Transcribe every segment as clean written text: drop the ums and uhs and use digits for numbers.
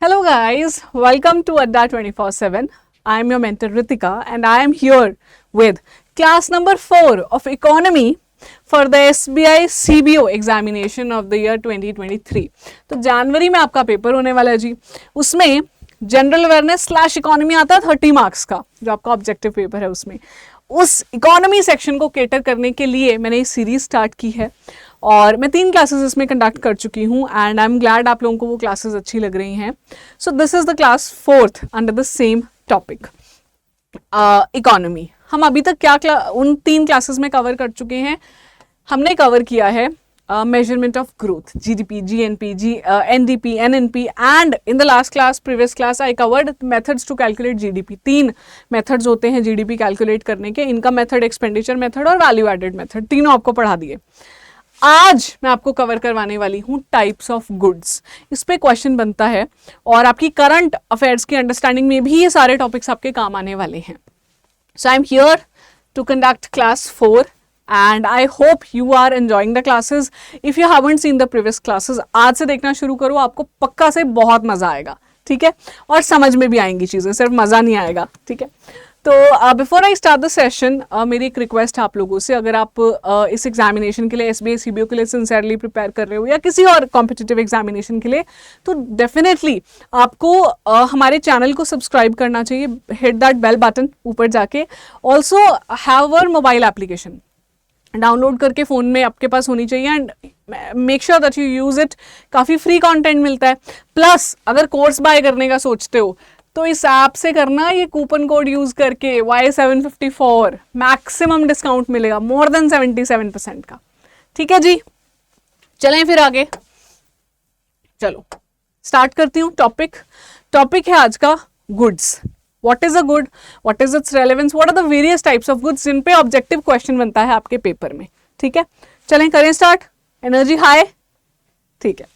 Hello guys, welcome to Adda 24/7. I am your mentor Ritika and I am here with class number 4 of economy for the SBI CBO examination of the year 2023. तो जनवरी में आपका paper होने वाला है जी. उसमें general awareness / economy आता है 30 marks का, जो आपका ऑब्जेक्टिव पेपर है. उसमें उस इकोनॉमी सेक्शन को केटर करने के लिए मैंने ये सीरीज स्टार्ट की है और मैं 3 क्लासेस इसमें कंडक्ट कर चुकी हूँ एंड आई एम ग्लैड आप लोगों को वो क्लासेस अच्छी लग रही हैं. सो this is the class 4th under the same topic economy. हम अभी तक क्या उन 3 क्लासेस में कवर कर चुके हैं. हमने कवर किया है measurement of growth, GDP, GNP, NDP, NNP, and in the last class, previous class, I covered methods to calculate GDP. 3 methods होते हैं GDP calculate करने के, income method, expenditure method और value added method. तीनों आपको पढ़ा दिए. आज मैं आपको कवर करवाने वाली हूँ टाइप्स ऑफ गुड्स. इस पे क्वेश्चन बनता है और आपकी करंट अफेयर्स की अंडरस्टैंडिंग में भी ये सारे टॉपिक्स आपके काम आने वाले हैं. So I am here to conduct class 4 and I hope you are enjoying the classes. If you haven't seen the previous classes, आज से देखना शुरू करो, आपको पक्का से बहुत मजा आएगा. ठीक है, और समझ में भी आएंगी चीजें, सिर्फ मजा नहीं आएगा. ठीक है, तो before I start the session, मेरी एक रिक्वेस्ट है आप लोगों से, अगर आप इस एग्जामिनेशन के लिए SBI CBO के लिए सिंसियरली प्रिपेयर कर रहे हो या किसी और कॉम्पिटिटिव एग्जामिनेशन के लिए, तो डेफिनेटली आपको हमारे चैनल को सब्सक्राइब करना चाहिए. हिट दैट बेल बटन ऊपर जाके. Also have our mobile application download करके फ़ोन में आपके पास होनी चाहिए and make sure that you use it. काफ़ी फ्री कंटेंट मिलता है. प्लस अगर कोर्स बाय करने का सोचते हो तो इस ऐप से करना, ये कूपन कोड यूज़ करके Y754 मैक्सिमम डिस्काउंट मिलेगा, मोर देन 77% का. ठीक है जी, चलें फिर आगे. चलो स्टार्ट करती हूँ. टॉपिक है आज का goods. What is a good? What is its relevance? What are the various types of goods जिन पे ऑब्जेक्टिव क्वेश्चन बनता है आपके पेपर में. ठीक है, चलें करें स्टार्ट. Energy high. ठीक है.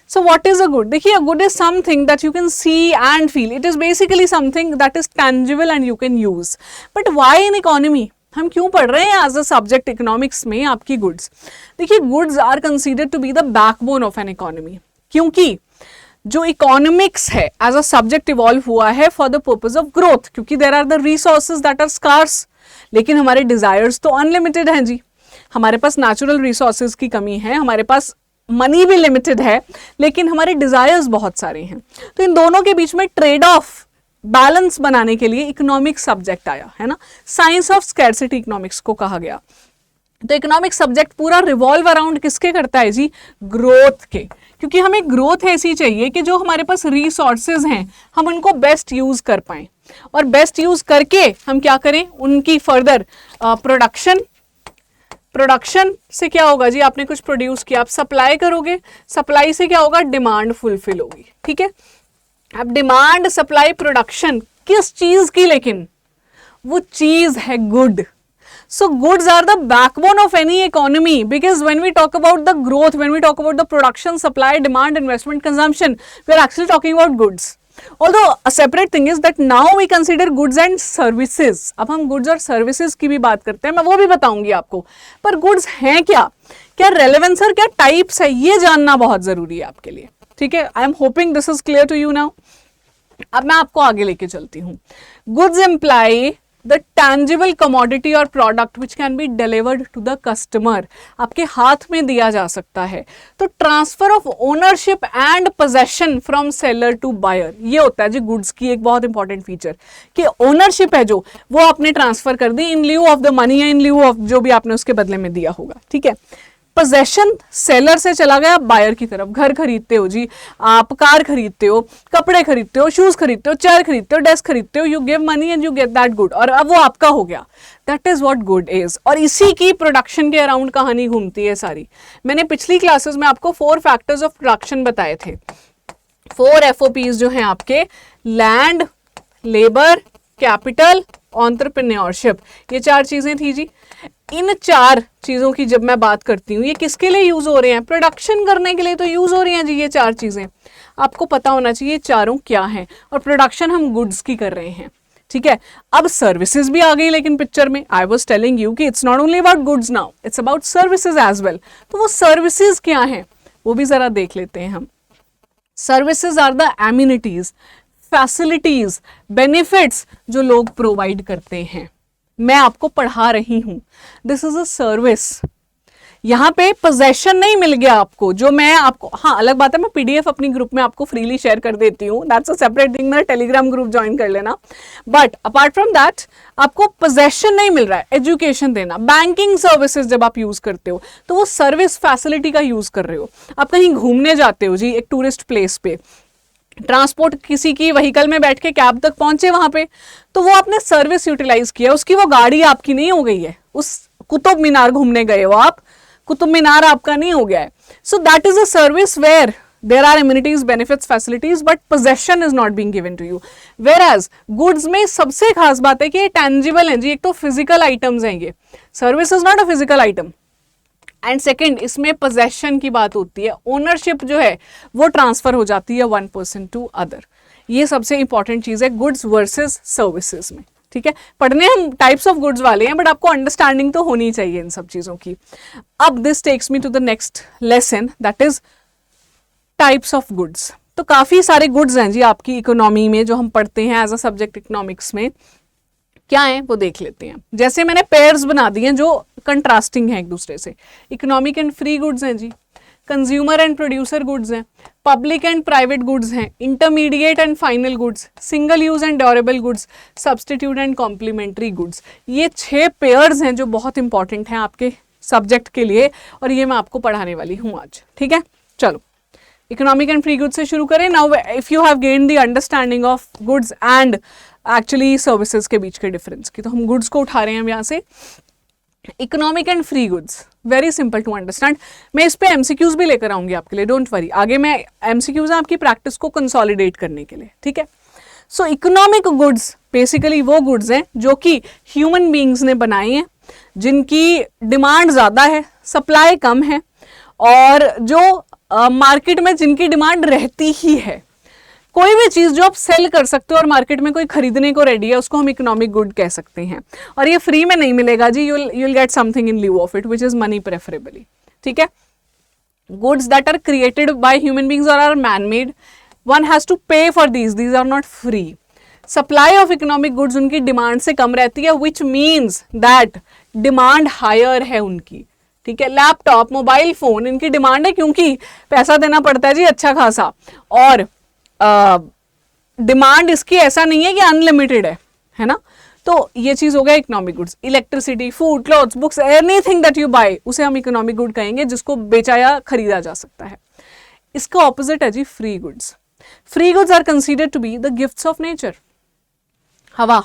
So what is a good? देखिए, a good is something that you can see and feel. It is basically something that is tangible and you can use. But why in economy? हम क्यों पढ़ रहे हैं as a subject economics में आपकी goods? देखिए, goods are considered to be the backbone of an economy, क्योंकि जो इकोनॉमिक्स है एज अ सब्जेक्ट इवॉल्व हुआ है for the purpose of growth, क्योंकि there are the resources that are scarce. लेकिन हमारे डिजायर्स तो अनलिमिटेड हैं जी. हमारे पास नेचुरल रिसोर्सेज की कमी है, हमारे पास मनी भी लिमिटेड है, लेकिन हमारे डिजायर्स बहुत सारे हैं. तो इन दोनों के बीच में ट्रेड ऑफ बैलेंस बनाने के लिए इकोनॉमिक सब्जेक्ट आया है ना. साइंस ऑफ स्कैरसिटी इकोनॉमिक्स को कहा गया. तो इकोनॉमिक सब्जेक्ट पूरा रिवॉल्व अराउंड किसके करता है जी? ग्रोथ के. क्योंकि हमें ग्रोथ ऐसी चाहिए कि जो हमारे पास रिसोर्सेज हैं हम उनको बेस्ट यूज कर पाएं, और बेस्ट यूज करके हम क्या करें, उनकी फर्दर प्रोडक्शन से क्या होगा जी? आपने कुछ प्रोड्यूस किया, आप सप्लाई करोगे, सप्लाई से क्या होगा? डिमांड फुलफिल होगी. ठीक है, अब डिमांड सप्लाई प्रोडक्शन किस चीज की? लेकिन वो चीज है good. So goods are the backbone of any economy, because when we talk about the growth, when we talk about the production, supply, demand, investment, consumption, we are actually talking about goods. Although a separate thing is that now we consider goods and services. अब हम goods और services की भी बात करते हैं, मैं वो भी बताऊंगी आपको. पर goods हैं क्या relevance और क्या types है, ये जानना बहुत जरूरी है आपके लिए. ठीक है, I am hoping this is clear to you now. अब मैं आपको आगे लेके चलती हूँ. Goods imply the tangible commodity or product which can be delivered to the customer. आपके हाथ में दिया जा सकता है. तो transfer of ownership and possession from seller to buyer, ये होता है जी गुड्स की एक बहुत इंपॉर्टेंट फीचर, कि ओनरशिप है जो वो आपने ट्रांसफर कर दी इन ल्यू ऑफ द मनी या इन ल्यू ऑफ जो भी आपने उसके बदले में दिया होगा. ठीक है, पोजेशन सेलर से चला गया बायर की तरफ. घर खरीदते हो जी आप, कार खरीदते हो, कपड़े खरीदते हो, शूज खरीदते हो, चेयर खरीदते हो, डेस्क खरीदते हो, you give money and you get that good, और अब वो आपका हो गया. That is what good is. और इसी की प्रोडक्शन के अराउंड कहानी घूमती है सारी. मैंने पिछली क्लासेस में आपको 4 फैक्टर्स ऑफ प्रोडक्शन बताए थे. 4 FOPs जो हैं आपके, लैंड, लेबर, कैपिटल, एंटरप्रेन्योरशिप, ये 4 चीजें थी जी. इन 4 चीजों की जब मैं बात करती हूँ, ये किसके लिए यूज हो रहे हैं? प्रोडक्शन करने के लिए तो यूज हो रही हैं जी ये 4 चीजें. आपको पता होना चाहिए चारों क्या हैं, और प्रोडक्शन हम गुड्स की कर रहे हैं. ठीक है, अब सर्विसेज भी आ गई लेकिन पिक्चर में. आई वॉज टेलिंग यू कि it's not only about goods now, it's about services as well. तो वो सर्विसेज क्या हैं वो भी जरा देख लेते हैं हम. Services are the amenities, facilities, benefits जो लोग प्रोवाइड करते हैं। मैं आपको पढ़ा रही हूं, दिस इज अ सर्विस। यहाँ पे पोजेशन नहीं मिल गया आपको, जो मैं आपको, हाँ अलग बात है मैं पीडीएफ अपनी ग्रुप में आपको फ्रीली शेयर कर देती हूँ, दैट्स अ सेपरेट थिंग, मेरा टेलीग्राम ग्रुप ज्वाइन कर लेना। बट अपार्ट फ्रॉम दैट आपको पोजेशन नहीं मिल रहा है, एजुकेशन देना, बैंकिंग सर्विसेज जब आप यूज करते हो तो वो सर्विस फैसिलिटी का यूज कर रहे हो। आप कहीं घूमने जाते हो जी एक टूरिस्ट प्लेस पे, ट्रांसपोर्ट किसी की व्हीकल में बैठ के कैब तक पहुंचे वहां पे, तो वो आपने सर्विस यूटिलाइज किया, उसकी वो गाड़ी आपकी नहीं हो गई है। उस कुतुब मीनार घूमने गए हो आप, कुतुब मीनार आपका नहीं हो गया है। So that is a service where there are amenities, benefits, facilities, but possession is not being given to you. Whereas goods में सबसे खास बात है कि ये टेंजिबल है जी, एक तो फिजिकल आइटम्स हैं, ये service is not a physical item. And second, इसमें पोजेशन की बात होती है, ओनरशिप जो है वो ट्रांसफर हो जाती है वन पर्सन टू अदर। ये सबसे इंपॉर्टेंट चीज है गुड्स वर्सेस सर्विसेज में, ठीक है। पढ़ने हम टाइप्स ऑफ गुड्स वाले हैं, बट आपको अंडरस्टैंडिंग तो होनी चाहिए इन सब चीजों की। अब this takes me to the next lesson, that is types of goods. तो काफी सारे गुड्स हैं जी आपकी इकोनॉमी में जो हम पढ़ते हैं एज अ सब्जेक्ट इकोनॉमिक्स में, क्या है वो देख लेते हैं। जैसे मैंने पेयर्स बना दिए हैं जो कंट्रास्टिंग है एक दूसरे से। इकोनॉमिक एंड फ्री गुड्स हैं जी, कंज्यूमर एंड प्रोड्यूसर गुड्स हैं, पब्लिक एंड प्राइवेट गुड्स हैं, intermediate and final goods, single use and durable goods, substitute and complementary goods. ये 6 पेयर्स हैं जो बहुत इंपॉर्टेंट हैं आपके सब्जेक्ट के लिए, और ये मैं आपको पढ़ाने वाली हूँ आज, ठीक है। चलो इकोनॉमिक एंड फ्री गुड्स से शुरू करें। Now if you have gained the understanding of goods and actually services के बीच के डिफरेंस की, तो हम गुड्स को उठा रहे हैं यहाँ से। Economic and free goods very simple to understand. मैं इस पे एमसीक्यूज भी लेकर आऊंगी आपके लिए, डोंट वरी। आगे मैं एमसीक्यूज आपकी प्रैक्टिस को कंसोलिडेट करने के लिए, ठीक है। सो इकोनॉमिक गुड्स बेसिकली वो गुड्स हैं जो कि ह्यूमन बींग्स ने बनाए हैं, जिनकी डिमांड ज़्यादा है, सप्लाई कम है, और जो मार्केट में जिनकी डिमांड रहती ही है। कोई भी चीज जो आप सेल कर सकते हो और मार्केट में कोई खरीदने को रेडी है, उसको हम इकोनॉमिक गुड कह सकते हैं। और ये फ्री में नहीं मिलेगा जी, you will get something in lieu of it, which is money preferably, ठीक है। Goods that are created by human beings और are man made, one has to pay for these are not free. Supply of economic goods उनकी demand से कम रहती है, which means that demand higher है उनकी, ठीक है। लैपटॉप, मोबाइल फोन, इनकी डिमांड है क्योंकि पैसा देना पड़ता है जी अच्छा खासा, और डिमांड इसकी ऐसा नहीं है कि अनलिमिटेड है ना। तो ये चीज हो गया economic goods. Electricity, food, clothes, books, anything that you buy, उसे हम इकोनॉमिक गुड कहेंगे, जिसको बेचा या खरीदा जा सकता है। इसका ऑपोजिट है जी free goods. Free goods are considered to be the gifts of nature. हवा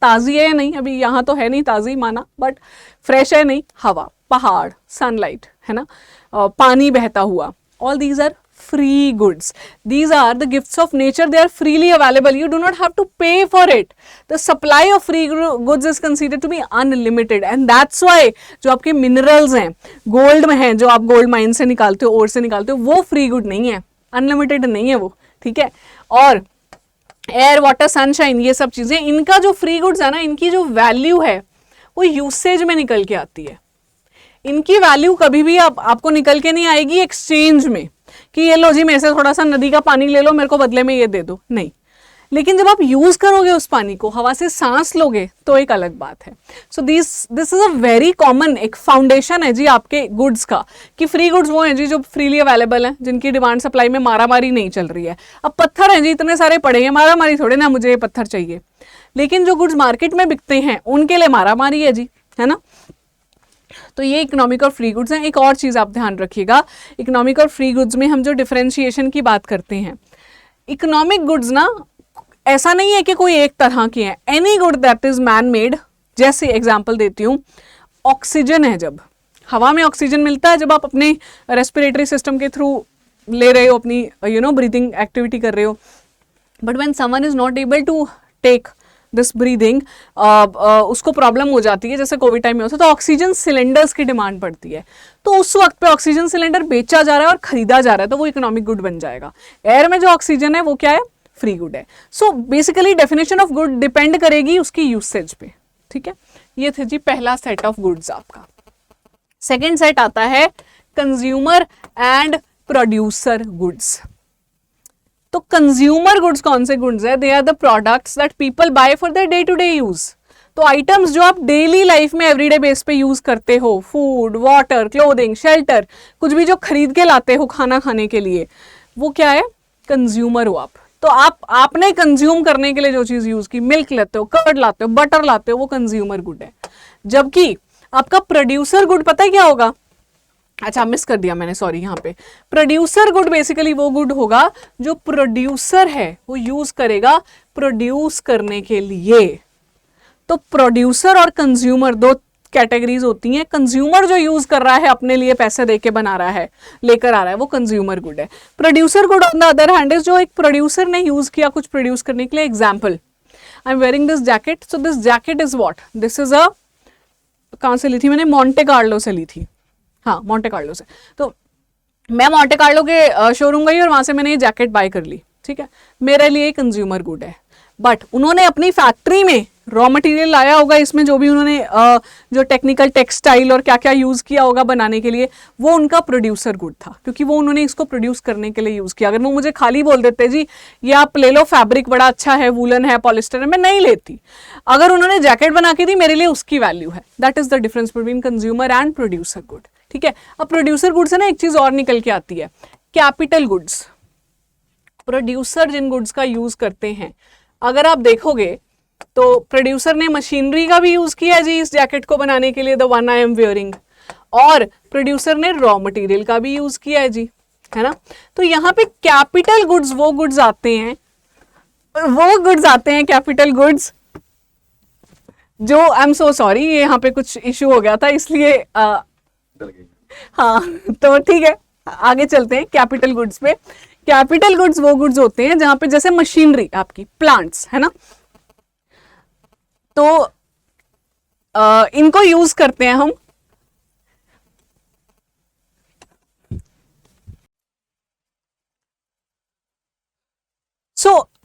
ताजी है या नहीं, अभी यहाँ तो है नहीं ताजी माना, बट फ्रेश है नहीं, हवा, पहाड़, सनलाइट, है ना, पानी बहता हुआ, all these are free goods. These are the gifts of nature. They are freely available. You do not have to pay for it. The supply of free goods is considered to be unlimited, and that's why जो आपके minerals हैं, gold में हैं, जो आप gold mine से निकालते हो, ore से निकालते हो, वो free good नहीं है, unlimited नहीं है वो, ठीक है। और एयर, वाटर, सनशाइन, ये सब चीजें, इनका जो फ्री गुड्स है ना, इनकी जो वैल्यू है वो यूसेज में निकल के आती है। इनकी वैल्यू कभी भी आपको निकल के नहीं आएगी एक्सचेंज में, कि ये लो जी मेरे से थोड़ा सा नदी का पानी ले लो, मेरे को बदले में ये दे दो, नहीं। लेकिन जब आप यूज करोगे उस पानी को, हवा से सांस लोगे, तो एक अलग बात है। So this is a very common एक फाउंडेशन है जी आपके गुड्स का, कि फ्री गुड्स वो हैं जी जो फ्रीली अवेलेबल हैं, जिनकी डिमांड सप्लाई में मारामारी नहीं चल रही है। अब पत्थर हैं जी इतने सारे पड़े हैं, मारामारी थोड़े ना, मुझे ये पत्थर चाहिए। लेकिन जो गुड्स मार्केट में बिकते हैं उनके लिए मारामारी है जी, है ना। तो ये इकोनॉमिक और फ्री गुड्स हैं। एक और चीज आप ध्यान रखिएगा, इकोनॉमिक और फ्री गुड्स में हम जो डिफरेंशिएशन की बात करते हैं, इकोनॉमिक गुड्स ना ऐसा नहीं है कि कोई एक तरह की है। Any good that is man made, जैसे एग्जांपल देती हूँ, ऑक्सीजन है, जब हवा में ऑक्सीजन मिलता है, जब आप अपने रेस्पिरेटरी सिस्टम के थ्रू ले रहे हो, अपनी ब्रीदिंग एक्टिविटी कर रहे हो, but when someone is not able to take this breathing, उसको प्रॉब्लम हो जाती है, जैसे कोविड टाइम में होता है, तो ऑक्सीजन सिलेंडर्स की डिमांड पड़ती है। तो उस वक्त पे ऑक्सीजन सिलेंडर बेचा जा रहा है और खरीदा जा रहा है, तो वो इकोनॉमिक गुड बन जाएगा। एयर में जो ऑक्सीजन है वो क्या है, फ्री गुड है। So basically definition of good depend करेगी उसकी यूसेज पे, ठीक है। ये थे जी पहला सेट ऑफ गुड्स आपका। सेकेंड सेट आता है कंज्यूमर एंड प्रोड्यूसर गुड्स। तो कंज्यूमर गुड्स कौन से गुड्स है? They are the products that people buy for their day to day use. तो आइटम्स जो आप डेली लाइफ में एवरीडे बेस पे यूज करते हो, फूड, वाटर, क्लोथिंग, शेल्टर, कुछ भी जो खरीद के लाते हो खाना खाने के लिए, वो क्या है? कंज्यूमर हो आप। तो आपने कंज्यूम करने के लिए जो चीज यूज की, मिल्क लेते हो, कर्ड लाते हो, बटर लाते हो, वो कंज्यूमर गुड है। जबकि आपका प्रोड्यूसर गुड पता है क्या होगा? अच्छा मिस कर दिया मैंने, सॉरी। यहाँ पे प्रोड्यूसर गुड बेसिकली वो गुड होगा जो प्रोड्यूसर है वो यूज करेगा प्रोड्यूस करने के लिए। तो प्रोड्यूसर और कंज्यूमर दो कैटेगरीज होती हैं। कंज्यूमर जो यूज कर रहा है अपने लिए, पैसे देके बना रहा है, लेकर आ रहा है, वो कंज्यूमर गुड है। Producer good on the other hand is जो एक प्रोड्यूसर ने यूज किया कुछ प्रोड्यूस करने के लिए। Example, I am wearing this jacket, so this jacket is what? This is a, कहाँ से ली थी मैंने? मॉन्टे कार्लो से ली थी। हाँ, मॉन्टे कार्लो से। तो मैं मॉन्टे कार्लो के शोरूम गई और वहां से मैंने ये जैकेट बाय कर ली, ठीक है, मेरे लिए कंज्यूमर गुड है। बट उन्होंने अपनी फैक्ट्री में रॉ मटेरियल लाया होगा, इसमें जो भी उन्होंने जो टेक्निकल टेक्सटाइल और क्या क्या यूज किया होगा बनाने के लिए, वो उनका प्रोड्यूसर गुड था, क्योंकि वो उन्होंने इसको प्रोड्यूस करने के लिए यूज किया। अगर वो मुझे खाली बोल देते जी ये आप ले लो, फैब्रिक बड़ा अच्छा है, वूलन है, पॉलिस्टर है, मैं नहीं लेती। अगर उन्होंने जैकेट बना के दी, मेरे लिए उसकी वैल्यू है। That is the difference between consumer and producer good, ठीक है। अब प्रोड्यूसर गुड से ना एक चीज और निकल के आती है, कैपिटल गुड्स। प्रोड्यूसर जिन गुड्स का यूज करते हैं, अगर आप देखोगे तो प्रोड्यूसर ने मशीनरी का भी यूज किया जी इस जैकेट को बनाने के लिए, the one I am wearing, और प्रोड्यूसर ने रॉ मटेरियल का भी यूज किया है जी, है ना। तो यहाँ पे कैपिटल गुड्स वो गुड्स आते हैं, कैपिटल गुड्स जो, आई एम सो सॉरी, ये यहाँ पे कुछ इश्यू हो गया था इसलिए हाँ, तो ठीक है, आगे चलते हैं कैपिटल गुड्स पे। कैपिटल गुड्स वो गुड्स होते हैं जहां पे जैसे मशीनरी आपकी, प्लांट्स, है ना, तो इनको यूज करते हैं हम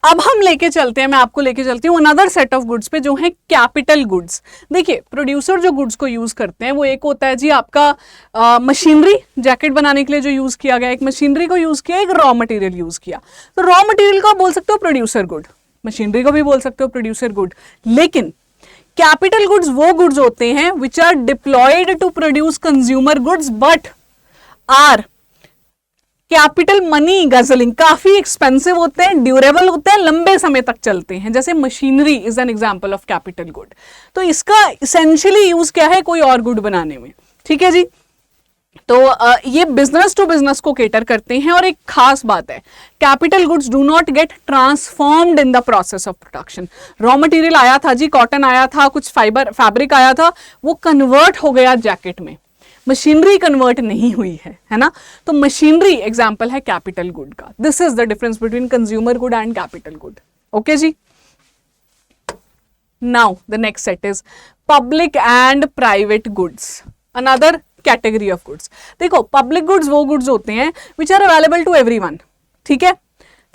अब हम लेके चलते हैं, मैं आपको लेके चलती हूँ अनदर सेट ऑफ गुड्स पे जो है कैपिटल गुड्स। देखिए प्रोड्यूसर जो गुड्स को यूज करते हैं वो एक होता है जी आपका मशीनरी, जैकेट बनाने के लिए जो यूज किया गया, एक मशीनरी को यूज किया, एक रॉ मटेरियल यूज किया। तो रॉ मटेरियल को बोल सकते हो प्रोड्यूसर गुड, मशीनरी को भी बोल सकते हो प्रोड्यूसर गुड। लेकिन कैपिटल गुड्स वो गुड्स होते हैं which are deployed to produce consumer goods but are capital money guzzling, काफी एक्सपेंसिव होते हैं, ड्यूरेबल होते हैं, लंबे समय तक चलते हैं। जैसे machinery is an example of capital good. तो इसका इसेंशियली यूज क्या है, कोई और गुड बनाने में, ठीक है जी। तो ये बिजनेस टू बिजनेस को केटर करते हैं। और एक खास बात है, capital goods do not gate transformed in the process of production. Raw material आया था जी, कॉटन आया था, कुछ फाइबर फैब्रिक आया था, वो कन्वर्ट हो गया जैकेट में, मशीनरी कन्वर्ट नहीं हुई है ना। तो मशीनरी एग्जांपल है कैपिटल गुड का। This is the difference between consumer good and capital good. Okay जी। Now the next set is public and private goods, another category of goods. देखो पब्लिक गुड्स वो गुड्स होते हैं which are available to everyone, ठीक है,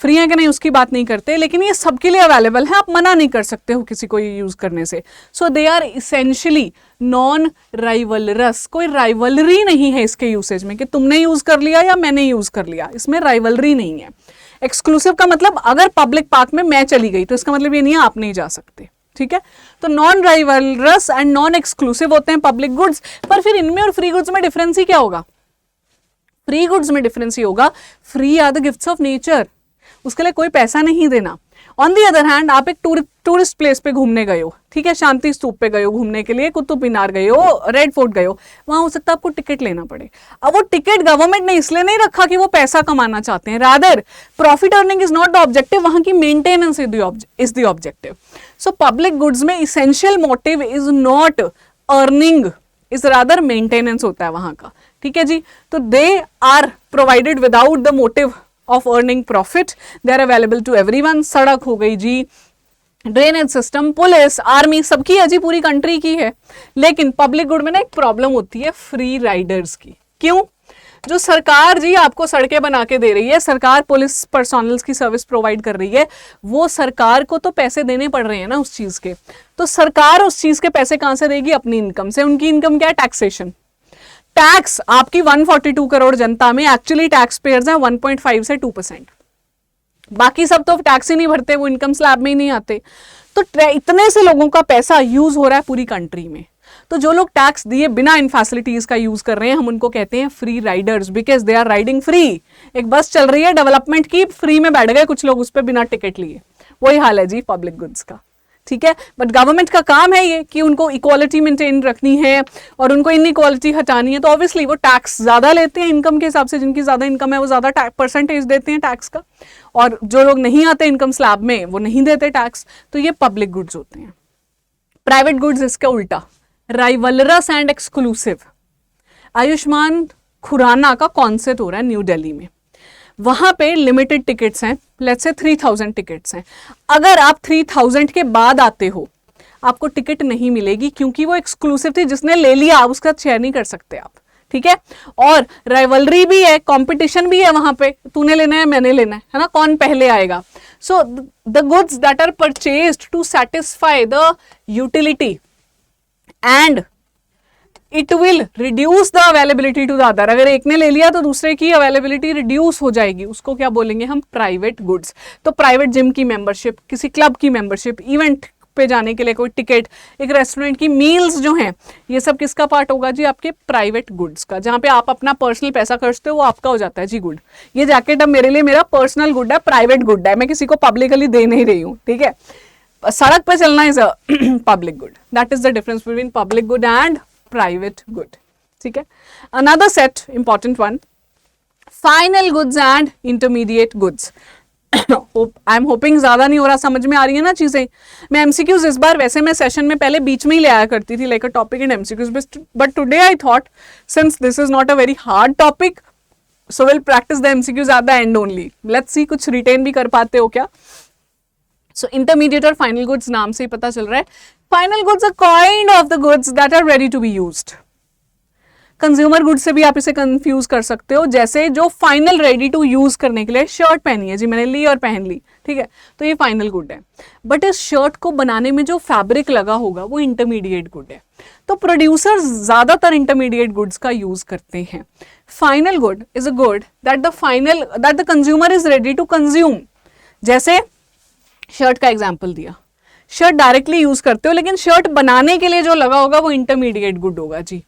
free है कि नहीं उसकी बात नहीं करते, लेकिन ये सबके लिए अवेलेबल है, आप मना नहीं कर सकते हो किसी को ये यूज करने से। So they are essentially non rivalrous, कोई राइवलरी नहीं है इसके यूसेज में कि तुमने यूज कर लिया या मैंने यूज कर लिया, इसमें राइवलरी नहीं है। एक्सक्लूसिव का मतलब अगर पब्लिक पार्क में मैं चली गई तो इसका मतलब ये नहीं है आप नहीं जा सकते, ठीक है। तो non rivalrous and non exclusive होते हैं पब्लिक गुड्स। पर फिर इनमें और फ्री गुड्स में डिफरेंस ही क्या होगा? फ्री गुड्स में डिफरेंस ही होगा, free are the gifts of nature, उसके लिए कोई पैसा नहीं देना। ऑन दी अदर हैंड आप एक टूरिस्ट प्लेस पे घूमने गए हो, ठीक है, शांति स्तूप पे गए हो घूमने के लिए, कुतुब मीनार गए हो, रेड फोर्ट गए हो, वहां हो सकता है आपको टिकट लेना पड़े। अब वो टिकट गवर्नमेंट ने इसलिए नहीं रखा कि वो पैसा कमाना चाहते हैं, rather profit earning is not the objective, वहां की maintenance is the objective. So public goods में essential motive is not earning, is rather maintenance होता है वहां का, ठीक है जी। तो they are provided without the motive of earning profit, they are available to everyone। सड़क हो गई जी, ड्रेनेज सिस्टम, पुलिस, आर्मी, सबकी है जी, पूरी कंट्री की है। लेकिन पब्लिक गुड में ना एक प्रॉब्लम होती है फ्री राइडर्स की। क्यों? जो सरकार जी आपको सड़कें बना के दे रही है, सरकार पुलिस पर्सोनल्स की सर्विस प्रोवाइड कर रही है, वो सरकार को तो पैसे देने पड़ रहे हैं ना उस चीज के। तो सरकार उस चीज के पैसे कहां से देगी? अपनी इनकम से। उनकी इनकम क्या है? टैक्सेशन। टैक्स आपकी 142 करोड़ जनता में एक्चुअली टैक्स पेयर्स हैं 1.5 से 2%, बाकी सब तो टैक्स ही नहीं भरते, वो इनकम स्लैब में ही नहीं आते। तो इतने से लोगों का पैसा यूज हो रहा है पूरी कंट्री में। तो जो लोग टैक्स दिए बिना इन फैसिलिटीज का यूज कर रहे हैं, हम उनको कहते हैं free riders, because they are riding free. एक बस चल रही है डेवलपमेंट की, फ्री में बैठ गए कुछ लोग उस पर बिना टिकट लिए। वही हाल है जी पब्लिक गुड्स का, ठीक है। बट गवर्नमेंट का काम है ये कि उनको इक्वालिटी मेंटेन रखनी है और उनको इनइक्वालिटी हटानी है। तो ऑब्वियसली वो टैक्स ज्यादा लेते हैं इनकम के हिसाब से, जिनकी ज्यादा इनकम है वो ज्यादा परसेंटेज देते हैं टैक्स का, और जो लोग नहीं आते इनकम स्लैब में वो नहीं देते टैक्स। तो ये पब्लिक गुड्स होते हैं। प्राइवेट गुड्स इसका उल्टा, rivalrous and exclusive. Ayushmann Khurrana का कॉन्सर्ट हो रहा है न्यू दिल्ली में, वहां पे लिमिटेड टिकट्स हैं, लेट्स से 3000 टिकट्स हैं। अगर आप 3000 के बाद आते हो आपको टिकट नहीं मिलेगी, क्योंकि वो एक्सक्लूसिव थी, जिसने ले लिया आप उसका शेयर नहीं कर सकते आप, ठीक है। और राइवलरी भी है, कंपटीशन भी है वहां पे, तूने लेना है मैंने लेना है ना, कौन पहले आएगा। So the goods that are purchased to satisfy the utility and it will reduce the availability to the other. अगर एक ने ले लिया तो दूसरे की अवेलेबिलिटी रिड्यूस हो जाएगी, उसको क्या बोलेंगे हम, प्राइवेट गुड्स। तो प्राइवेट जिम की मेंबरशिप, किसी क्लब की मेंबरशिप, इवेंट पे जाने के लिए कोई टिकट, एक रेस्टोरेंट की मील्स जो हैं, ये सब किसका पार्ट होगा जी, आपके प्राइवेट गुड्स का। जहां पे आप अपना पर्सनल पैसा खर्चते हो वो आपका हो जाता है जी गुड। ये जैकेट अब मेरे लिए मेरा पर्सनल गुड है, प्राइवेट गुड है, मैं किसी को पब्लिकली दे नहीं रही हूँ, ठीक है। सड़क पे चलना is a public good, that is the difference between public good and private good, ठीक है। Another set important one, final goods and intermediate goods. I am hoping ज्यादा नहीं हो रहा, समझ में आ रही है ना चीजें। मैं एमसीक्यूज इस बार, वैसे मैं सेशन में पहले बीच में ही ले आया करती थी like a topic in MCQs, but today I thought since this is not a very hard topic, so will practice the MCQs at the end only. Let's see कुछ रिटेन भी कर पाते हो क्या। सो इंटरमीडिएट और final goods नाम से ही पता चल रहा है, final goods are kind of the goods that are ready to be used. Consumer goods से भी आप इसे कंफ्यूज कर सकते हो, जैसे जो फाइनल रेडी टू यूज करने के लिए शर्ट पहनी है जी, मैंने ली और पहन ली, ठीक है, तो ये फाइनल गुड है। बट इस शर्ट को बनाने में जो फैब्रिक लगा होगा वो इंटरमीडिएट गुड है। तो प्रोड्यूसर्स ज्यादातर इंटरमीडिएट गुड्स का यूज करते हैं। Final good is a good that the consumer is ready to consume. जैसे शर्ट का एग्जाम्पल दिया, शर्ट डायरेक्टली यूज करते हो, लेकिन शर्ट बनाने के लिए जो लगा होगा वो इंटरमीडिएट गुड होगा जी।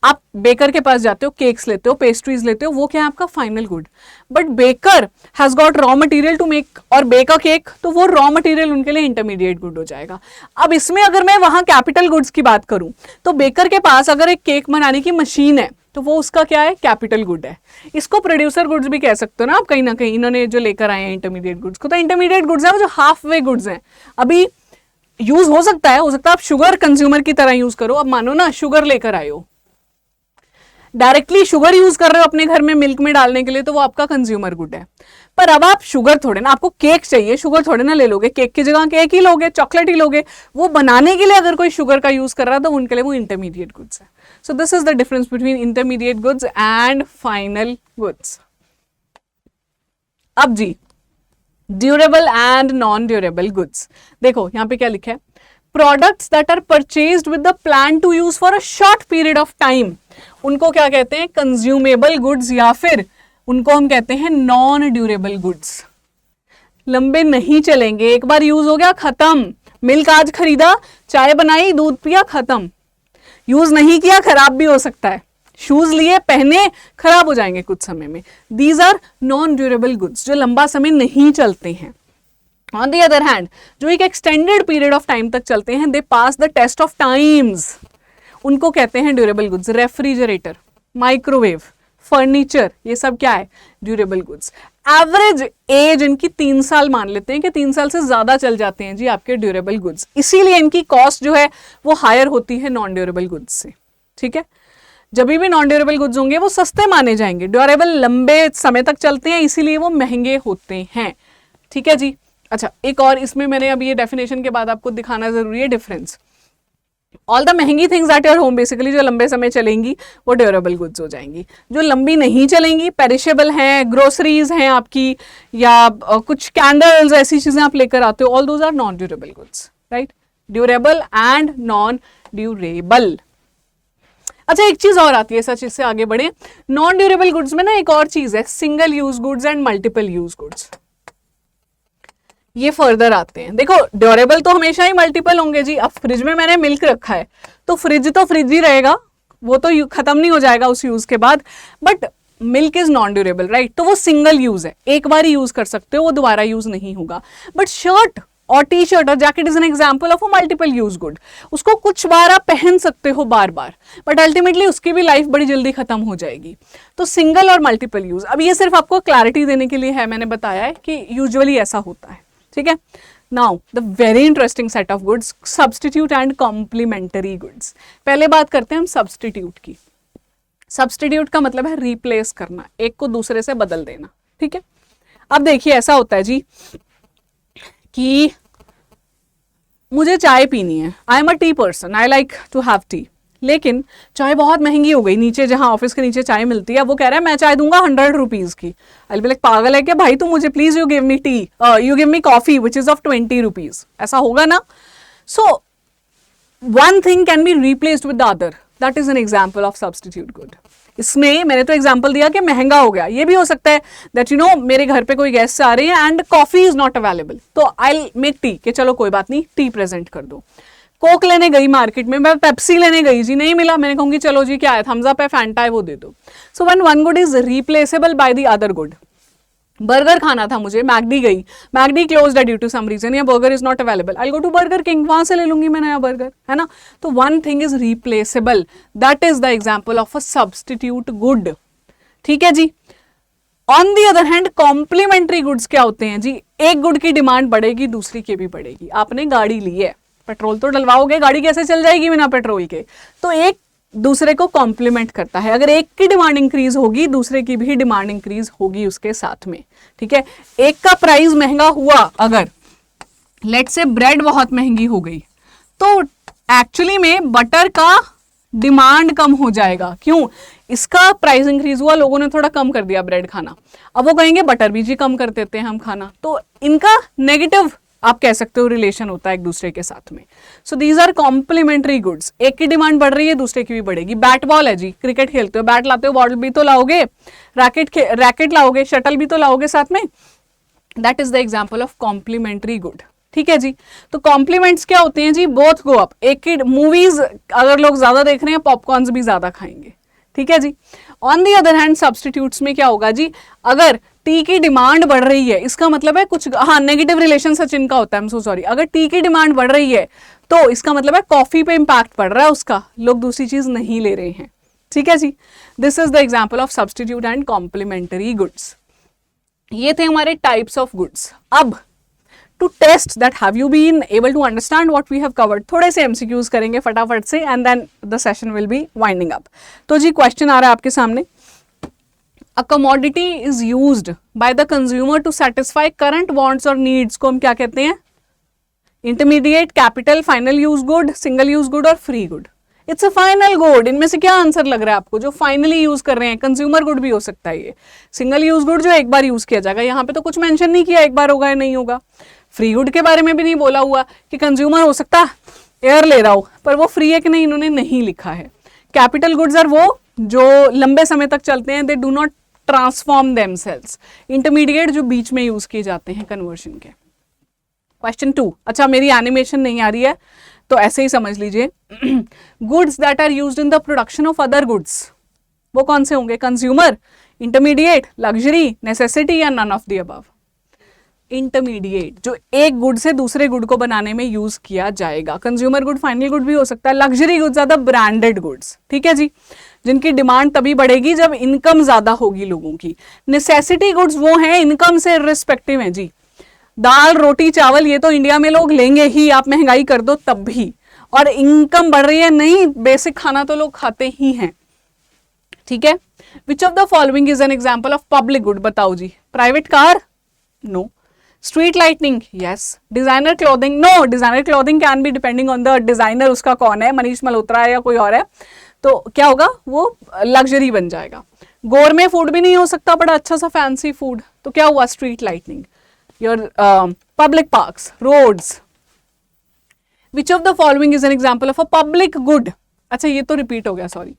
आप बेकर के पास जाते हो, केक्स लेते हो, पेस्ट्रीज लेते हो, वो क्या है आपका final good. But baker has got raw material to make और बेक अ केक, तो वो रॉ मटेरियल उनके लिए इंटरमीडिएट गुड हो जाएगा। अब इसमें अगर मैं वहां कैपिटल गुड्स की बात करूं, तो बेकर के पास अगर एक केक बनाने की मशीन है तो वो उसका क्या है, कैपिटल गुड है। इसको प्रोड्यूसर गुड्स भी कह सकते हो ना आप, कहीं ना कहीं इन्होंने जो लेकर आए हैं इंटरमीडिएट गुड्स को। तो इंटरमीडिएट गुड्स है वो जो हाफ वे गुड्स हैं, अभी यूज हो सकता है आप शुगर कंज्यूमर की तरह यूज करो। अब मानो ना शुगर लेकर आए हो, डायरेक्टली शुगर यूज कर रहे हो अपने घर में मिल्क में डालने के लिए, तो वो आपका कंज्यूमर गुड है। पर अब आप शुगर थोड़े ना, आपको केक चाहिए, शुगर थोड़े ना ले लोगे, केक की जगह केक ही लोगे, चॉकलेट ही लोगे। वो बनाने के लिए अगर कोई शुगर का यूज कर रहा है तो उनके लिए वो इंटरमीडिएट गुड्स है। So this is the difference between intermediate goods and final goods. अब जी durable and non durable goods, देखो यहां पे क्या लिखा है, products that are purchased with the plan to use for a short period of time, उनको क्या कहते हैं, कंज्यूमेबल गुड्स, या फिर उनको हम कहते हैं नॉन ड्यूरेबल गुड्स। लंबे नहीं चलेंगे, एक बार यूज हो गया खत्म। मिल्क आज खरीदा, चाय बनाई, दूध पिया, खत्म। यूज नहीं किया, खराब भी हो सकता है। शूज लिए, पहने, खराब हो जाएंगे कुछ समय में। These are non durable goods, जो लंबा समय नहीं चलते हैं। ऑन द अदर हैंड, जो एक एक्सटेंडेड पीरियड ऑफ टाइम तक चलते हैं, दे पास द टेस्ट ऑफ टाइम्स, उनको कहते हैं durable goods. Refrigerator, microwave, furniture, ये सब क्या है, ड्यूरेबल गुड्स। एवरेज एज इनकी 3 साल मान लेते हैं कि 3 साल से ज्यादा चल जाते हैं जी आपके ड्यूरेबल गुड्स, इसीलिए इनकी कॉस्ट जो है वो हायर होती है नॉन ड्यूरेबल गुड्स से, ठीक है। जब भी नॉन ड्यूरेबल गुड्स होंगे वो सस्ते माने जाएंगे, ड्यूरेबल लंबे समय तक चलते हैं इसीलिए वो महंगे होते हैं, ठीक है जी। अच्छा, एक और इसमें मैंने अभी ये डेफिनेशन के बाद आपको दिखाना जरूरी है डिफरेंस। ऑल द महंगी things at your home, basically जो लंबे समय चलेंगी वो ड्यूरेबल गुड्स हो जाएंगी। जो लंबी नहीं चलेंगी, पेरिशेबल हैं, ग्रोसरीज हैं आपकी, या कुछ कैंडल्स, ऐसी चीजें आप लेकर आते हो, all those are non durable goods, right. Durable and non durable. अच्छा, एक चीज और आती है सच, इससे आगे बढ़े। नॉन ड्यूरेबल गुड्स में ना एक और चीज है, single use goods and multiple use goods. ये फर्दर आते हैं। देखो ड्यूरेबल तो हमेशा ही मल्टीपल होंगे जी। अब फ्रिज में मैंने मिल्क रखा है तो फ्रिज ही रहेगा, वो तो खत्म नहीं हो जाएगा उस यूज के बाद। But milk is non durable, right? तो वो सिंगल यूज है, एक बार ही यूज कर सकते हो, वो दोबारा यूज नहीं होगा। बट शर्ट और टी शर्ट और jacket is an example of a multiple use good. उसको कुछ बार आप पहन सकते हो बार बार, बट अल्टीमेटली उसकी भी लाइफ बड़ी जल्दी खत्म हो जाएगी। तो सिंगल और मल्टीपल यूज, अब ये सिर्फ आपको क्लैरिटी देने के लिए है, मैंने बताया है कि यूजुअली ऐसा होता है, ठीक है। Now the very interesting set of goods, substitute and complementary goods. पहले बात करते हैं हम सब्सटीट्यूट की। सब्सटीट्यूट का मतलब है रिप्लेस करना, एक को दूसरे से बदल देना, ठीक है। अब देखिए ऐसा होता है जी कि मुझे चाय पीनी है, I am a tea person, I like to have tea, लेकिन चाय बहुत महंगी हो गई। नीचे जहां ऑफिस के नीचे चाय मिलती है वो कह रहा है मैं चाय दूंगा 100 रुपीज की। आई बी लाइक पागल है क्या भाई तू, मुझे please you give me T, you give me coffee which is of 20 rupees, ऐसा होगा ना। So one thing can be replaced with the other, that is an example of substitute good. इसमें मैंने तो एग्जाम्पल दिया कि महंगा हो गया, ये भी हो सकता है दैट यू नो मेरे घर पे कोई गेस्ट आ रहे हैं and coffee is not available, तो आई मेक टी, कि चलो कोई बात नहीं टी प्रेजेंट कर दो। कोक लेने गई मार्केट में, मैं पेप्सी लेने गई जी, नहीं मिला, मैंने कहूंगी चलो जी क्या है, थम्स अप है, फैंटा है, वो दे दो। So when one good is replaceable by the other good. Burger खाना था मुझे, मैकडी गई, मैकडी क्लोज्ड है ड्यू टू सम रीजन, या burger is not available, I go to Burger King, वहां से ले लूंगी मैं नया बर्गर, है ना। तो one thing is replaceable, that is the example of a substitute good, ठीक है जी। On the other hand complementary goods क्या होते हैं जी, एक गुड की डिमांड बढ़ेगी दूसरी की भी बढ़ेगी। आपने गाड़ी ली है, पेट्रोल तो डलवाओगे, गाड़ी कैसे चल जाएगी बिना पेट्रोल के, तो एक दूसरे को कॉम्प्लीमेंट करता है। अगर एक की डिमांड इंक्रीज होगी दूसरे की भी डिमांड इंक्रीज होगी उसके साथ में, ठीक है। एक का प्राइस महंगा हुआ, अगर लेट से ब्रेड बहुत महंगी हो गई, तो एक्चुअली में बटर का डिमांड कम हो जाएगा। क्यों? इसका प्राइस इंक्रीज हुआ, लोगों ने थोड़ा कम कर दिया ब्रेड खाना, अब वो कहेंगे बटर भी जी कम कर देते हैं हम खाना, तो इनका नेगेटिव आप कह सकते हो रिलेशन होता है एक दूसरे के साथ में। So these are complementary goods, एक की डिमांड बढ़ रही है दूसरे की भी बढ़ेगी। बैट बॉल है जी, क्रिकेट खेलते हो, बैट लाते हो, बॉल भी तो लाओगे, रैकेट लाओगे, शटल भी तो लाओगे साथ में, that is the example of complementary good, ठीक है जी। तो कॉम्प्लीमेंट्स क्या होते हैं जी, बोथ गो अप। एक की मूवीज अगर लोग ज्यादा देख रहे हैं, पॉपकॉर्न्स भी ज्यादा खाएंगे, ठीक है जी। On the other hand substitutes में क्या होगा जी, अगर टी की डिमांड बढ़ रही है, इसका मतलब है कुछ, हाँ नेगेटिव रिलेशन सचिन का होता है, आई एम सो सॉरी, अगर टी की डिमांड बढ़ रही है तो इसका मतलब है कॉफी पे इंपैक्ट पड़ रहा है उसका, लोग दूसरी चीज नहीं ले रहे हैं, ठीक है जी। This is the example of substitute and complementary goods. ये थे हमारे टाइप्स ऑफ गुड्स। अब to test that have you been able to understand what we have covered, थोड़े से एमसीक्यूज करेंगे फटाफट से and then the session will be winding up. तो जी क्वेश्चन आ रहा है आपके सामने, A commodity is used by the consumer to satisfy current wants or needs को हम क्या कहते हैं, intermediate, capital, final use good, single use good और free good. It's a final good. इनमें से क्या आंसर लग रहा है आपको, जो फाइनली यूज कर रहे हैं? कंज्यूमर गुड भी हो सकता है ये, सिंगल यूज गुड जो एक बार यूज किया जाएगा, यहाँ पे तो कुछ मेंशन नहीं किया एक बार होगा या नहीं होगा। फ्री गुड के बारे में भी नहीं बोला हुआ कि कंज्यूमर हो सकता है एयर ले रहा हो, पर वो फ्री है कि नहीं इन्होंने नहीं लिखा है। कैपिटल गुड्स आर वो जो लंबे समय तक चलते हैं, they do not transform themselves. Intermediate जो बीच में यूज किए जाते हैं कन्वर्शन के। क्वेश्चन 2, अच्छा मेरी एनिमेशन नहीं आ रही है तो ऐसे ही समझ लीजिए। Goods that are used in the production of other goods, वो कौन से होंगे? कंज्यूमर, इंटरमीडिएट, लग्जरी, नेसेसिटी या none of the above? Intermediate, जो एक गुड से दूसरे गुड को बनाने में यूज किया जाएगा। कंज्यूमर गुड फाइनल गुड भी हो सकता है। Luxury goods are the branded goods, ठीक है जी, जिनकी डिमांड तभी बढ़ेगी जब इनकम ज्यादा होगी लोगों की। नेसेसिटी गुड्स वो हैं इनकम से रिस्पेक्टिव हैं जी, दाल रोटी चावल ये तो इंडिया में लोग लेंगे ही, आप महंगाई कर दो तब भी, और इनकम बढ़ रही है नहीं, बेसिक खाना तो लोग खाते ही हैं, ठीक है। Which of the following is an example of public good? बताओ जी। Private car? No. Street lightning? Yes. Designer clothing? No. Designer clothing can be depending on the designer, उसका कौन है, मनीष मल्होत्रा है या कोई और है, तो क्या होगा वो लग्जरी बन जाएगा। गोरमे फूड भी नहीं हो सकता, बड़ा अच्छा सा फैंसी फूड, तो क्या हुआ? Street lightning. Your public parks, roads. Which of the following is an example of a public good? अच्छा ये तो रिपीट हो गया, sorry.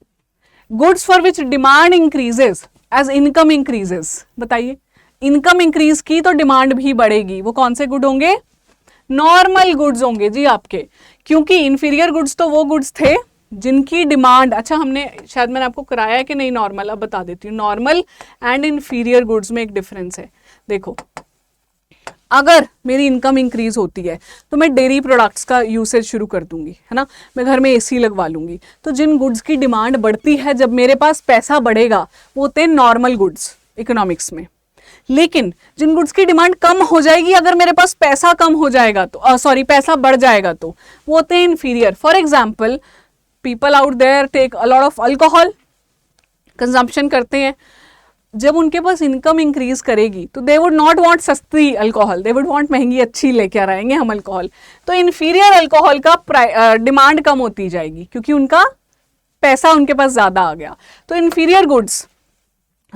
Goods for which demand increases as income increases, बताइए। इनकम इंक्रीज की तो डिमांड भी बढ़ेगी। वो कौन से गुड होंगे? नॉर्मल गुड्स होंगे जी आपके, क्योंकि इंफीरियर गुड्स तो वो गुड्स थे जिनकी डिमांड, अच्छा हमने शायद मैंने आपको कराया है कि नहीं नॉर्मल, अब बता देती हूँ। नॉर्मल एंड इंफीरियर गुड्स में एक डिफरेंस है। देखो, अगर मेरी इनकम इंक्रीज होती है तो मैं डेयरी प्रोडक्ट्स का यूसेज शुरू कर दूंगी, है ना, मैं घर में एसी लगवा लूंगी। तो जिन गुड्स की डिमांड बढ़ती है, जब मेरे पास पैसा बढ़ेगा, वो होते हैं नॉर्मल गुड्स इकोनॉमिक्स में। लेकिन जिन गुड्स की डिमांड कम हो जाएगी, अगर मेरे पास पैसा कम हो जाएगा तो पैसा बढ़ जाएगा, तो वो होते हैं inferior. For example, people out there take a lot of alcohol, consumption करते हैं। जब उनके पास इनकम इंक्रीज करेगी तो दे वुड नॉट वांट सस्ती अल्कोहल, दे वुड वांट महंगी अच्छी लेके आ आएंगे हम अल्कोहल। तो इंफीरियर अल्कोहल का डिमांड कम होती जाएगी क्योंकि उनका पैसा उनके पास ज्यादा आ गया। तो inferior goods,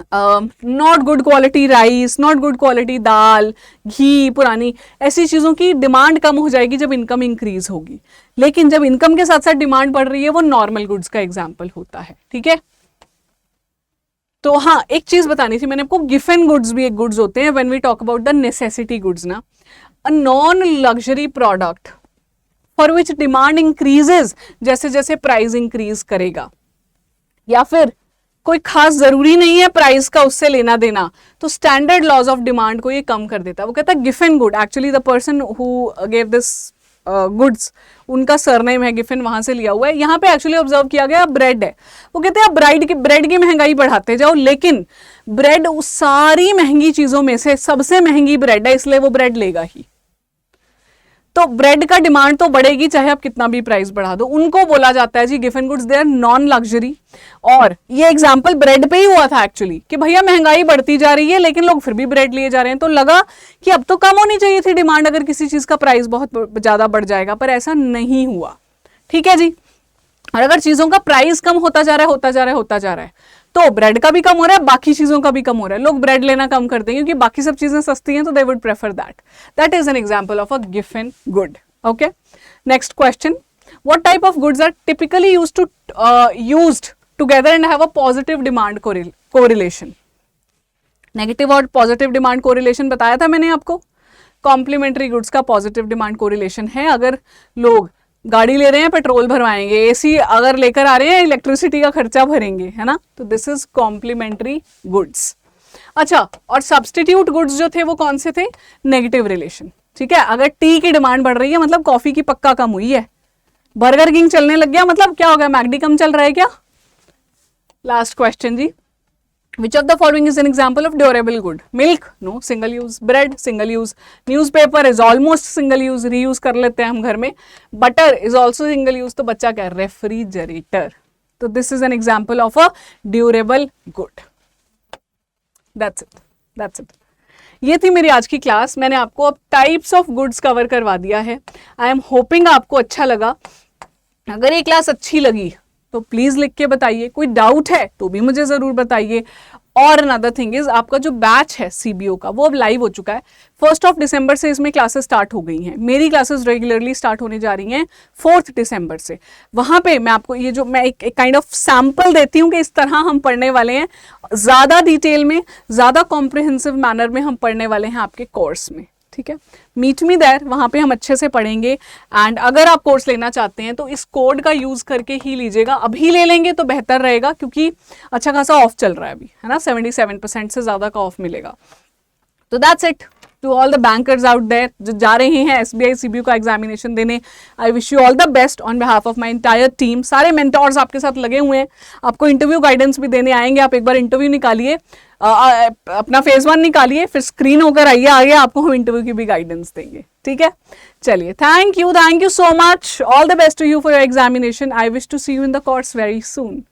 not good quality rice, not good quality dal, ghee, पुरानी, ऐसी चीज़ों की डिमांड कम हो जाएगी जब इनकम इंक्रीज होगी। लेकिन जब इनकम के साथ साथ डिमांड बढ़ रही है, वो नॉर्मल गुड्स का एग्जाम्पल होता है। ठीक है, तो हाँ, एक चीज बतानी थी मैंने आपको, गिफन गुड्स भी एक गुड्स होते हैं when we talk about the necessity goods ना। A non luxury product for which demand increases जैसे जैसे प्राइस इंक्रीज करेगा, या फिर कोई खास जरूरी नहीं है प्राइस का उससे लेना देना, तो स्टैंडर्ड लॉज ऑफ डिमांड को ये कम कर देता है। वो कहता है Giffen good, actually the person who gave this goods, उनका सरनेम है गिफिन, वहां से लिया हुआ है। यहाँ पे एक्चुअली ऑब्जर्व किया गया ब्रेड है, वो कहते हैं ब्रेड की महंगाई बढ़ाते जाओ, लेकिन ब्रेड उस सारी महंगी चीजों में से सबसे महंगी ब्रेड है, इसलिए वो ब्रेड लेगा ही। तो ब्रेड का डिमांड तो बढ़ेगी चाहे आप कितना भी प्राइस बढ़ा दो। उनको बोला जाता है जी Giffen goods, they are non luxury. और ये एग्जाम्पल ब्रेड पे ही हुआ था एक्चुअली, कि भैया महंगाई बढ़ती जा रही है लेकिन लोग फिर भी ब्रेड लिए जा रहे हैं, तो लगा कि अब तो कम होनी चाहिए थी डिमांड अगर किसी चीज का प्राइस बहुत ज्यादा बढ़ जाएगा, पर ऐसा नहीं हुआ। ठीक है जी, और अगर चीजों का प्राइस कम होता जा रहा है तो ब्रेड का भी कम हो रहा है, बाकी चीजों का भी कम हो रहा है, लोग ब्रेड लेना कम कर देंगे क्योंकि बाकी सब चीजें सस्ती हैं, तो they would prefer that is an example of a giffen good. Okay, next question, what type of goods are typically used together and have a positive demand correlation? Negative और पॉजिटिव डिमांड कोरिलेशन बताया था मैंने आपको। Complementary goods का positive demand correlation है, अगर लोग गाड़ी ले रहे हैं पेट्रोल भरवाएंगे, एसी अगर लेकर आ रहे हैं इलेक्ट्रिसिटी का खर्चा भरेंगे, है ना, तो दिस इज कॉम्प्लीमेंट्री गुड्स। अच्छा, और सब्सटीट्यूट गुड्स जो थे वो कौन से थे? Negative relation. ठीक है, अगर टी की डिमांड बढ़ रही है मतलब कॉफी की पक्का कम हुई है, बर्गर किंग चलने लग गया मतलब क्या हो गया, मैकडी कम चल रहा है क्या? लास्ट क्वेश्चन जी, Which of the following is an example of durable good? Milk, no, single use. Bread, single use. Newspaper is almost single use, reuse कर लेते हैं हम घर में. Butter is also single use, तो बच्चा क्या है? Refrigerator. तो this is an example of a durable good. That's it. That's it. ये थी मेरी आज की क्लास। मैंने आपको अब टाइप्स ऑफ गुड्स कवर करवा दिया है। आई एम होपिंग आपको अच्छा लगा। अगर ये क्लास अच्छी लगी तो प्लीज लिख के बताइए, कोई डाउट है तो भी मुझे जरूर बताइए। और अनदर थिंग इज, आपका जो बैच है सीबीओ का वो अब लाइव हो चुका है। 1 दिसंबर से इसमें क्लासेस स्टार्ट हो गई हैं। मेरी क्लासेस रेगुलरली स्टार्ट होने जा रही हैं 4 दिसंबर से। वहां पे मैं आपको ये जो मैं एक काइंड ऑफ सैंपल देती हूँ कि इस तरह हम पढ़ने वाले हैं, ज्यादा डिटेल में, ज्यादा कॉम्प्रिहेंसिव मैनर में हम पढ़ने वाले हैं आपके कोर्स में। ठीक है, मीट मी देयर, वहां पे हम अच्छे से पढ़ेंगे। एंड अगर आप कोर्स लेना चाहते हैं तो इस कोड का यूज करके ही लीजिएगा। अभी ले लेंगे तो बेहतर रहेगा क्योंकि अच्छा खासा ऑफ चल रहा है अभी, है ना, 77% से ज्यादा का ऑफ मिलेगा। तो that's it to all the bankers out there जो जा रहे हैं एसबीआई सीबीयू का एग्जामिनेशन देने। I wish you all the best on behalf of my entire team. सारे मेंटोर्स आपके साथ लगे हुए हैं, आपको इंटरव्यू गाइडेंस भी देने आएंगे। आप एक बार इंटरव्यू निकालिए, अपना फेज 1 निकालिए, फिर स्क्रीन होकर आइए आगे, आपको हम इंटरव्यू की भी गाइडेंस देंगे। ठीक है, चलिए, thank you so much, all the best to you for your examination. I wish to see you in the course very soon.